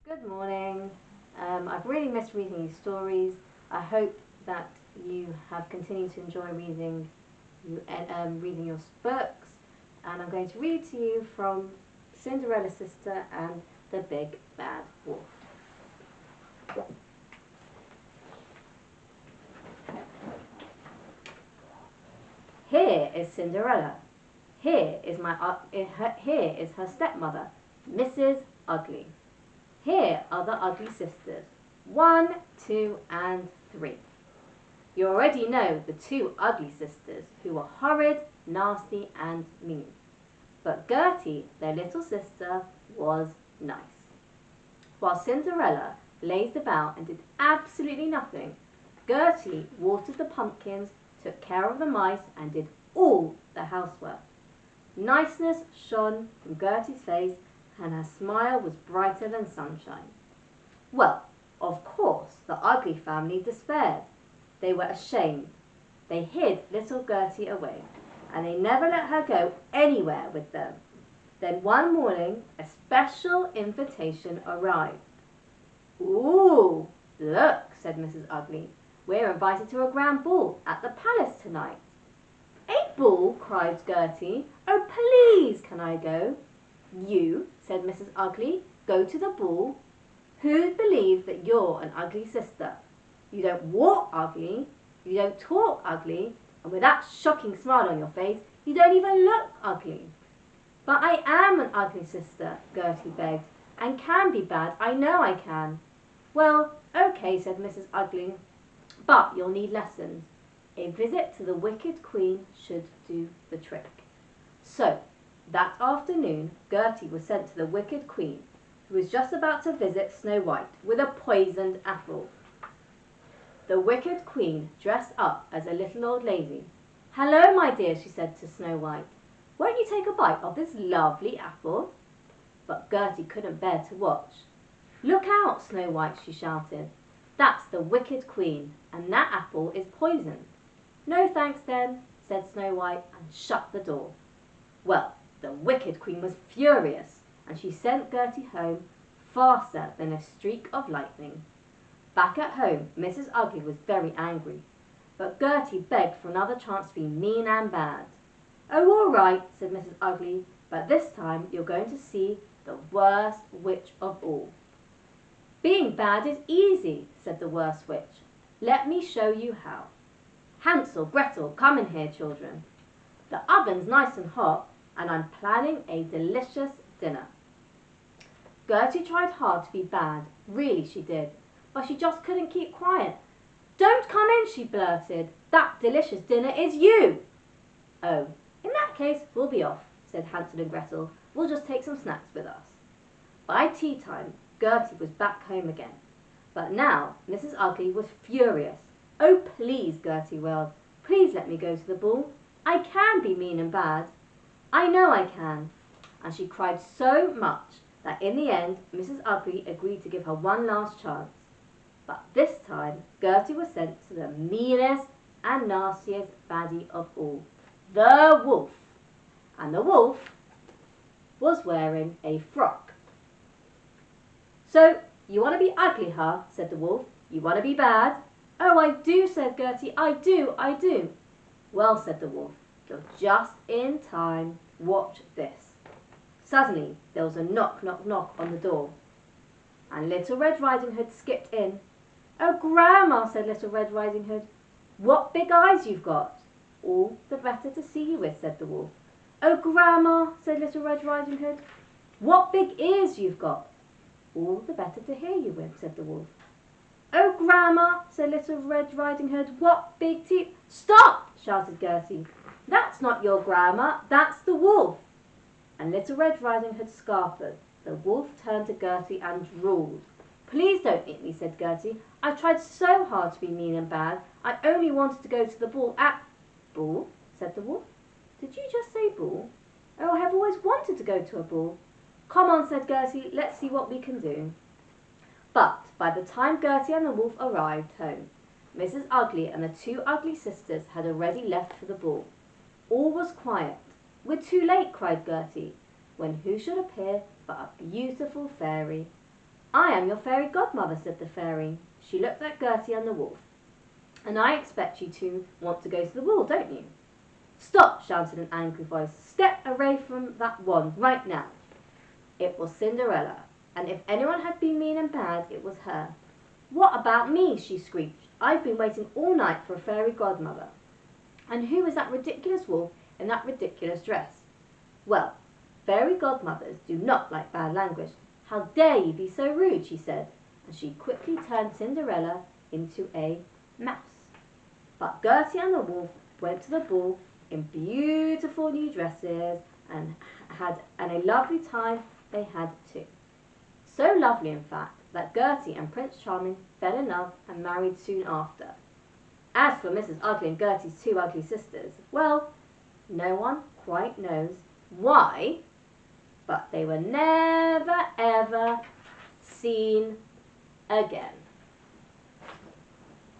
Good morning. I've really missed reading these stories. I hope that you have continued to enjoy reading your books. And I'm going to read to you from Cinderella's Sister and the Big Bad Wolf. Here is Cinderella. Here is her stepmother, Mrs. Ugly. Here are the ugly sisters, 1, 2, and 3. You already know the 2 ugly sisters who were horrid, nasty, and mean. But Gertie, their little sister, was nice. While Cinderella lazed about and did absolutely nothing, Gertie watered the pumpkins, took care of the mice, and did all the housework. Niceness shone from Gertie's face, and her smile was brighter than sunshine. Well, of course, the ugly family despaired. They were ashamed. They hid little Gertie away, and they never let her go anywhere with them. Then one morning, a special invitation arrived. "Ooh, look," said Mrs. Ugly. "We're invited to a grand ball at the palace tonight." "A ball?" cried Gertie. "Oh, please, can I go?" "You," said Mrs. Ugly, "go to the ball? Who'd believe that you're an ugly sister? You don't walk ugly, you don't talk ugly, and with that shocking smile on your face, you don't even look ugly." "But I am an ugly sister," Gertie begged, "and can be bad, I know I can." "Well, okay," said Mrs. Ugly, "but you'll need lessons. A visit to the wicked queen should do the trick." So, that afternoon, Gertie was sent to the wicked queen, who was just about to visit Snow White with a poisoned apple. The wicked queen dressed up as a little old lady. "Hello, my dear," she said to Snow White. "Won't you take a bite of this lovely apple?" But Gertie couldn't bear to watch. "Look out, Snow White," she shouted. "That's the wicked queen, and that apple is poisoned." "No thanks then," said Snow White, and shut the door. Well, the wicked queen was furious, and she sent Gertie home faster than a streak of lightning. Back at home, Mrs. Ugly was very angry, but Gertie begged for another chance to be mean and bad. "Oh, all right," said Mrs. Ugly, "but this time you're going to see the worst witch of all." "Being bad is easy," said the worst witch. "Let me show you how. Hansel, Gretel, come in here, children. The oven's nice and hot, and I'm planning a delicious dinner." Gertie tried hard to be bad, really she did, but she just couldn't keep quiet. "Don't come in," she blurted. "That delicious dinner is you." "Oh, in that case, we'll be off," said Hansel and Gretel. "We'll just take some snacks with us." By tea time, Gertie was back home again, but now Mrs. Ugly was furious. "Oh, please," Gertie wailed, "please let me go to the ball. I can be mean and bad. I know I can." And she cried so much that in the end Mrs. Ugly agreed to give her one last chance. But this time Gertie was sent to the meanest and nastiest baddie of all, the wolf. And the wolf was wearing a frock. "So, you want to be ugly, huh?" said the wolf. "You want to be bad?" "Oh, I do," said Gertie. "I do, I do." "Well," said the wolf, "you're just in time. Watch this." Suddenly there was a knock, knock, knock on the door, and Little Red Riding Hood skipped in. "Oh, Grandma," said Little Red Riding Hood, "what big eyes you've got." "All the better to see you with," said the wolf. "Oh, Grandma," said Little Red Riding Hood, "what big ears you've got." "All the better to hear you with," said the wolf. "Oh, Grandma," said Little Red Riding Hood, "what big teeth—" "Stop!" shouted Gertie. "That's not your Grandma, that's the wolf." And Little Red Riding Hood scarpered. The wolf turned to Gertie and drawled. "Please don't eat me," said Gertie. "I tried so hard to be mean and bad. I only wanted to go to the ball at—" "Ball?" said the wolf. "Did you just say ball? Oh, I have always wanted to go to a ball." "Come on," said Gertie, "let's see what we can do." But by the time Gertie and the wolf arrived home, Mrs. Ugly and the 2 ugly sisters had already left for the ball. All was quiet. "We're too late," cried Gertie, when who should appear but a beautiful fairy. I am your fairy godmother, said the fairy. She looked at Gertie and the wolf. And I expect you to want to go to the ball, don't you? Stop, shouted an angry voice. Step away from that wand right now. It was Cinderella, and if anyone had been mean and bad, it was her. What about me? She screeched. I've been waiting all night for a fairy godmother. And who is that ridiculous wolf in that ridiculous dress? Well, fairy godmothers do not like bad language. How dare you be so rude, she said, and she quickly turned Cinderella into a mouse. But Gertie and the wolf went to the ball in beautiful new dresses and a lovely time they had too. So lovely, in fact, that Gertie and Prince Charming fell in love and married soon after. As for Mrs. Ugly and Gertie's two ugly sisters, well, no one quite knows why, but they were never ever seen again.